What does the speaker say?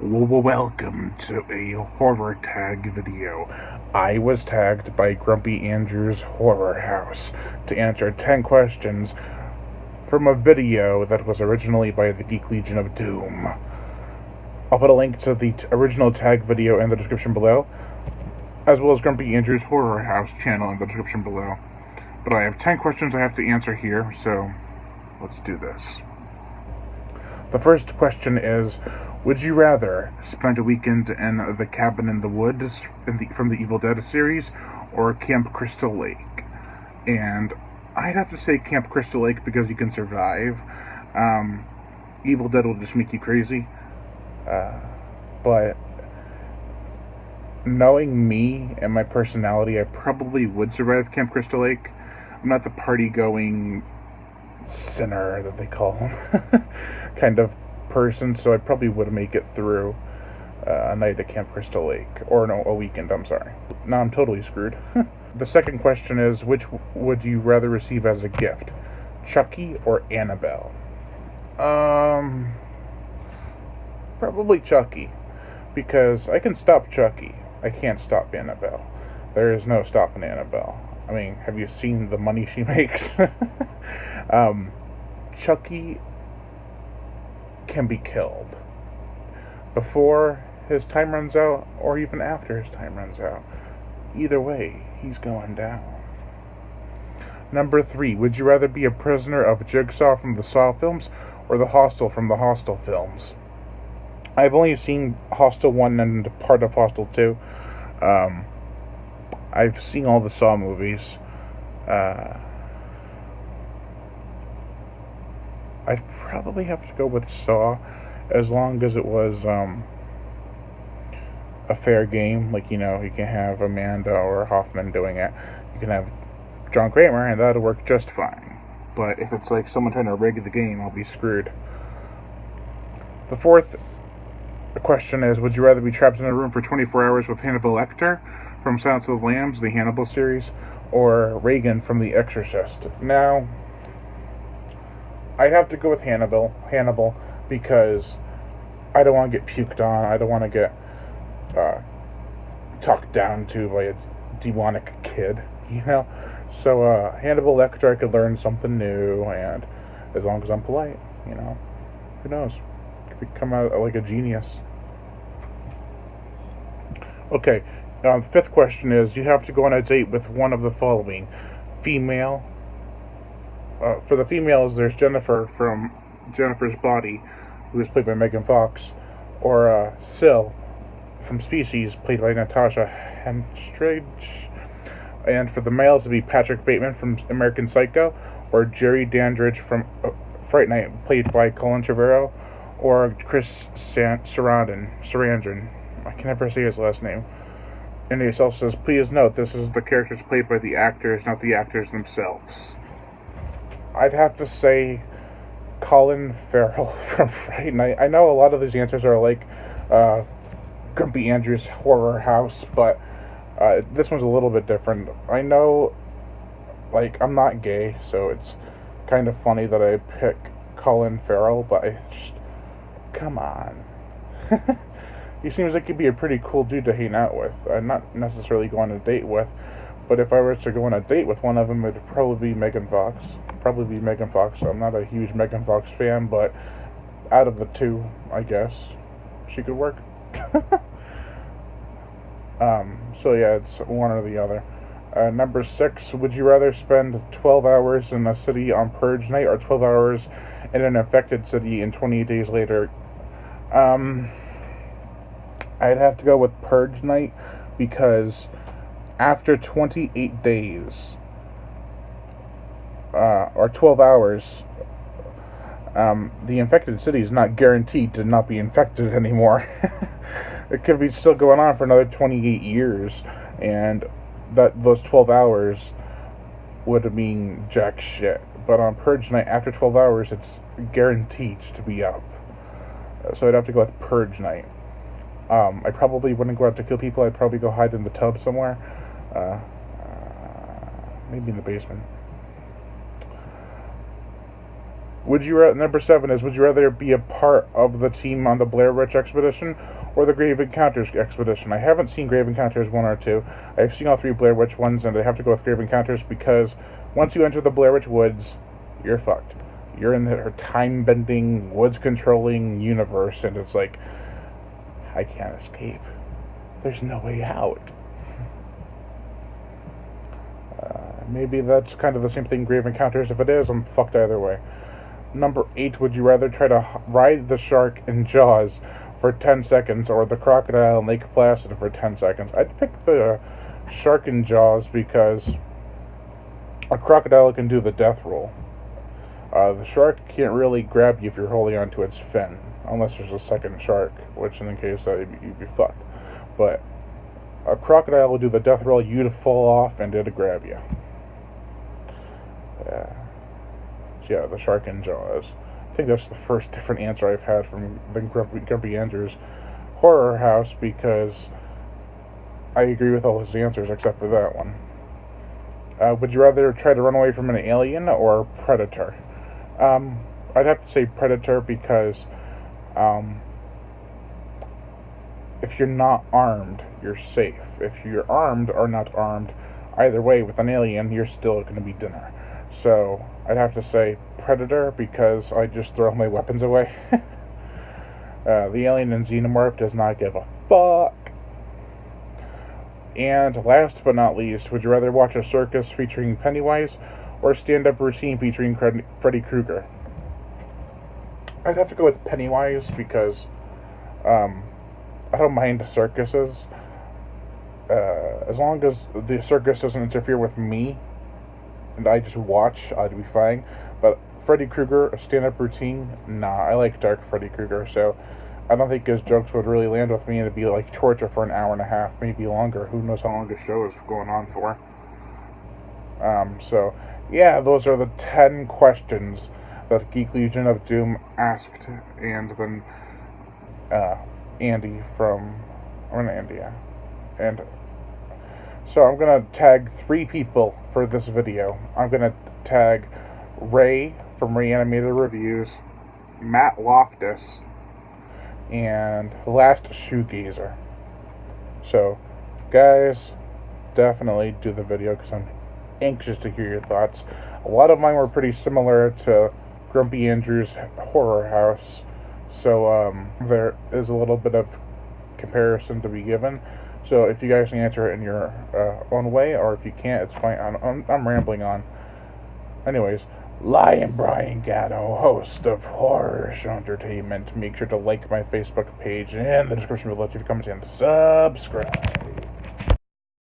Welcome to a horror tag video. I was tagged by Grumpy Andrew's Horror House to answer 10 questions from a video that was originally by the Geek Legion of Doom. I'll put a link to the original tag video in the description below, as well as Grumpy Andrew's Horror House channel in the description below. But I have 10 questions I have to answer here, so let's do this. The first question is, would you rather spend a weekend in the cabin in the woods from the Evil Dead series, or Camp Crystal Lake? And I'd have to say Camp Crystal Lake because you can survive. Evil Dead will just make you crazy. But knowing me and my personality, I probably would survive Camp Crystal Lake. I'm not the party-going sinner that they call him kind of person, so I probably would make it through a night at Camp Crystal Lake. Or no, a weekend, I'm sorry. Now I'm totally screwed. The second question is, which would you rather receive as a gift? Chucky or Annabelle? Probably Chucky. Because I can stop Chucky. I can't stop Annabelle. There is no stopping Annabelle. I mean, have you seen the money she makes? Chucky can be killed before his time runs out, or even after his time runs out. Either way, he's going down. Number 3, would you rather be a prisoner of Jigsaw from the Saw films, or the Hostel from the Hostel films? I've only seen Hostel 1 and part of Hostel 2. I've seen all the Saw movies. I'd probably have to go with Saw, as long as it was a fair game. Like, you know, you can have Amanda or Hoffman doing it. You can have John Kramer, and that'll work just fine. But if it's like someone trying to rig the game, I'll be screwed. The fourth question is, would you rather be trapped in a room for 24 hours with Hannibal Lecter from Silence of the Lambs, the Hannibal series, or Regan from The Exorcist? Now, I'd have to go with Hannibal, because I don't want to get puked on. I don't want to get talked down to by a demonic kid, you know? So, Hannibal Lecter, I could learn something new, and as long as I'm polite, you know? Who knows? Could come out like a genius. Okay, the fifth question is, you have to go on a date with one of the following. Female. For the females, there's Jennifer from Jennifer's Body, who is played by Megan Fox, or Syl from Species, played by Natasha Henstridge. And for the males, it'd be Patrick Bateman from American Psycho, or Jerry Dandridge from Fright Night, played by Colin Farrell, or Chris Sarandon. I can never say his last name. And he also says, please note, this is the characters played by the actors, not the actors themselves. I'd have to say Colin Farrell from Fright Night. I know a lot of these answers are like Grumpy Andrew's Horror House, but this one's a little bit different. I know, like, I'm not gay, so it's kind of funny that I pick Colin Farrell, but I just, come on. He seems like he'd be a pretty cool dude to hang out with. I'm not necessarily going on a date with, but if I were to go on a date with one of them, it'd probably be Megan Fox. I'm not a huge Megan Fox fan, but out of the two, I guess, she could work. So yeah, it's one or the other. Number 6, would you rather spend 12 hours in a city on Purge Night, or 12 hours in an infected city and 28 days later? I'd have to go with Purge Night, because after 28 days, or 12 hours, the infected city is not guaranteed to not be infected anymore. It could be still going on for another 28 years, and those 12 hours would mean jack shit. But on Purge Night, after 12 hours, it's guaranteed to be up. So I'd have to go with Purge Night. I probably wouldn't go out to kill people. I'd probably go hide in the tub somewhere. Maybe in the basement. Number 7 is, would you rather be a part of the team on the Blair Witch Expedition or the Grave Encounters Expedition? I haven't seen Grave Encounters 1 or 2. I've seen all 3 Blair Witch ones, and I have to go with Grave Encounters because once you enter the Blair Witch Woods, you're fucked. You're in her time-bending, woods-controlling universe, and it's like, I can't escape. There's no way out. Maybe that's kind of the same thing Grave Encounters. If it is, I'm fucked either way. Number 8, would you rather try to ride the shark in Jaws for 10 seconds or the crocodile in Lake Placid for 10 seconds? I'd pick the shark in Jaws because a crocodile can do the death roll. The shark can't really grab you if you're holding onto its fin, unless there's a second shark, which in the case you'd be fucked. But a crocodile will do the death roll, you'd fall off, and it'd grab you. Yeah, the shark in Jaws. I think that's the first different answer I've had from the Grumpy Andrew's Horror House, because I agree with all his answers except for that one. Would you rather try to run away from an alien or a predator? I'd have to say predator because if you're not armed, you're safe. If you're armed or not armed, either way, with an alien, you're still going to be dinner. So I'd have to say predator because I just throw my weapons away. The alien in Xenomorph does not give a fuck. And last but not least, would you rather watch a circus featuring Pennywise or a stand-up routine featuring Freddy Krueger? I'd have to go with Pennywise because I don't mind circuses. As long as the circus doesn't interfere with me and I just watch, I'd be fine. But Freddy Krueger, a stand-up routine, nah. I like dark Freddy Krueger, so I don't think his jokes would really land with me, and it'd be like torture for an hour and a half, maybe longer. Who knows how long the show is going on for. So, yeah, those are the 10 questions that Geek Legion of Doom asked, and then Andy from... And so I'm going to tag 3 people for this video. I'm going to tag Ray from Reanimated Reviews, Matt Loftus, and Last Shoegazer. So, guys, definitely do the video because I'm anxious to hear your thoughts. A lot of mine were pretty similar to Grumpy Andrew's Horror House, so there is a little bit of comparison to be given. So if you guys can answer it in your own way, or if you can't, it's fine. I'm rambling on. Anyways, Lion Brian Gatto, host of Horror Show Entertainment. Make sure to like my Facebook page in the description below, leave comments, and subscribe.